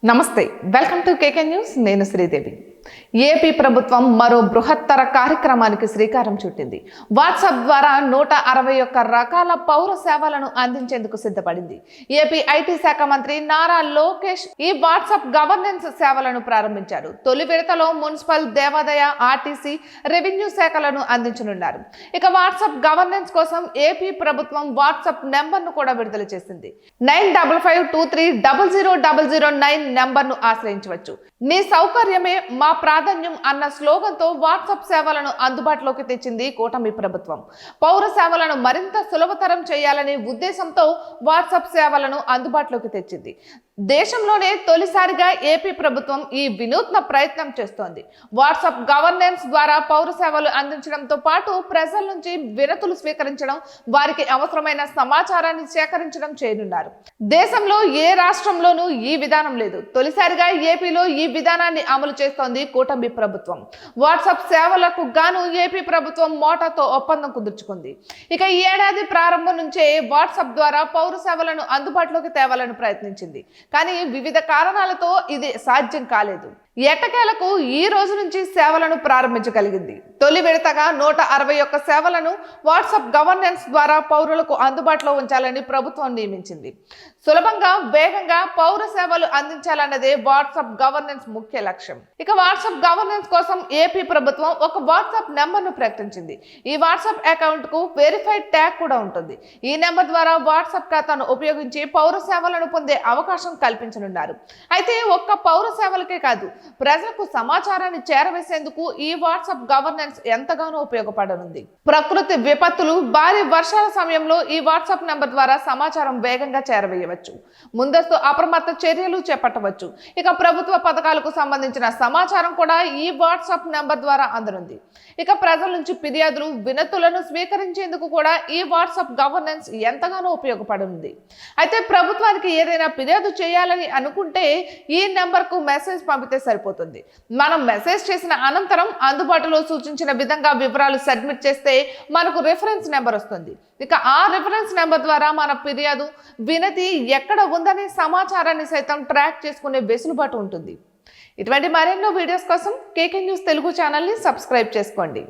నమస్తే, welcome to KK news. నేను Sridevi. AP ప్రభుత్వం మరో బృహత్తర కార్యక్రమానికి శ్రీకారం చుట్టింది. వాట్సాప్ ద్వారా 161 రకాల పౌర సేవలను అందించేందుకు సిద్ధపడింది. ఏపీ ఐటీ శాఖ మంత్రి నారా లోకేష్ ఈ వాట్సాప్ గవర్నెన్స్ సేవలను ప్రారంభించారు. తొలి విడతలో మున్సిపల్, దేవాదాయ, ఆర్టీసీ, రెవెన్యూ శాఖలను అందించనున్నారు. ఇక వాట్సాప్ గవర్నెన్స్ కోసం ఏపీ ప్రభుత్వం వాట్సాప్ నెంబర్ను కూడా విడుదల చేసింది. 9552300009 నెంబర్ను ఆశ్రయించవచ్చు. నీ సౌకర్యమే మా ప్రాధాన్యం అన్న స్లోగన్తో వాట్సాప్ సేవలను అందుబాటులోకి తెచ్చింది కూటమి ప్రభుత్వం. పౌర సేవలను మరింత సులభతరం చేయాలనే ఉద్దేశంతో వాట్సాప్ సేవలను అందుబాటులోకి తెచ్చింది. దేశంలోనే తొలిసారిగా ఏపీ ప్రభుత్వం ఈ వినూత్న ప్రయత్నం చేస్తోంది. వాట్సాప్ గవర్నెన్స్ ద్వారా పౌర సేవలు అందించడంతో పాటు ప్రజల నుంచి వినతులు స్వీకరించడం, వారికి అవసరమైన సమాచారాన్ని సేకరించడం చేయనున్నారు. దేశంలో ఏ రాష్ట్రంలోనూ ఈ విధానం లేదు. తొలిసారిగా ఏపీలో ఈ విధానాన్ని అమలు చేస్తోంది కూటమి ప్రభుత్వం. వాట్సాప్ సేవలకు గాను ఏపీ ప్రభుత్వం మోటాతో ఒప్పందం కుదుర్చుకుంది. ఇక ఈ ఏడాది ప్రారంభం నుంచే వాట్సాప్ ద్వారా పౌర సేవలను అందుబాటులోకి తేవాలని ప్రయత్నించింది. కానీ వివిధ కారణాలతో ఇది సాధ్యం కాలేదు. ఎట్టకేలకు ఈ రోజు నుంచి సేవలను ప్రారంభించగలిగింది. తొలి విడతగా 161 సేవలను వాట్సాప్ గవర్నెన్స్ ద్వారా పౌరులకు అందుబాటులో ఉంచాలని ప్రభుత్వం నియమించింది. సులభంగా, వేగంగా పౌర సేవలు అందించాలన్నదే వాట్సాప్ గవర్నెన్స్ ముఖ్య లక్ష్యం. ఇక వాట్సాప్ గవర్నెన్స్ కోసం ఏపీ ప్రభుత్వం ఒక వాట్సాప్ నెంబర్ను ప్రకటించింది. ఈ వాట్సాప్ అకౌంట్ కు వెరిఫైడ్ ట్యాగ్ కూడా ఉంటుంది. ఈ నెంబర్ ద్వారా వాట్సాప్ ఖాతాను ఉపయోగించి పౌర సేవలను పొందే అవకాశం కల్పించనున్నారు. అయితే ఒక్క పౌర సేవలకే కాదు, ప్రజలకు సమాచారాన్ని చేరవేసేందుకు ఈ వాట్సాప్ గవర్నెన్స్ ఎంతగానో ఉపయోగపడనుంది. ప్రకృతి విపత్తులు, భారీ వర్షాల సమయంలో ఈ వాట్సాప్ నెంబర్ ద్వారా సమాచారం వేగంగా చేరవేయవచ్చు. ముందస్తు అప్రమత్త చర్యలు చేపట్టవచ్చు. ఇక ప్రభుత్వ పథకాలకు సంబంధించిన సమాచారం కూడా ఈ వాట్సాప్ నెంబర్ ద్వారా అందనుంది. ఇక ప్రజల నుంచి ఫిర్యాదులు, వినతులను స్వీకరించేందుకు కూడా ఈ వాట్సాప్ గవర్నెన్స్ ఎంతగానో ఉపయోగపడనుంది. అయితే ప్రభుత్వానికి ఏదైనా ఫిర్యాదు చేయాలని అనుకుంటే ఈ నెంబర్కు మెసేజ్ పంపితే సరిపోతుంది. మనం మెసేజ్ చేసిన అనంతరం అందుబాటులో సూచించిన విధంగా వివరాలు సబ్మిట్ చేస్తే మనకు రిఫరెన్స్ నెంబర్ వస్తుంది. ఇక ఆ రిఫరెన్స్ నెంబర్ ద్వారా మన ఫిర్యాదు, వినతి ఎక్కడ ఉందనే సమాచారాన్ని సైతం ట్రాక్ చేసుకునే వెసులుబాటు ఉంటుంది. ఇటువంటి మరెన్నో వీడియోస్ కోసం కేకే న్యూస్ తెలుగు ఛానల్ని సబ్స్క్రైబ్ చేసుకోండి.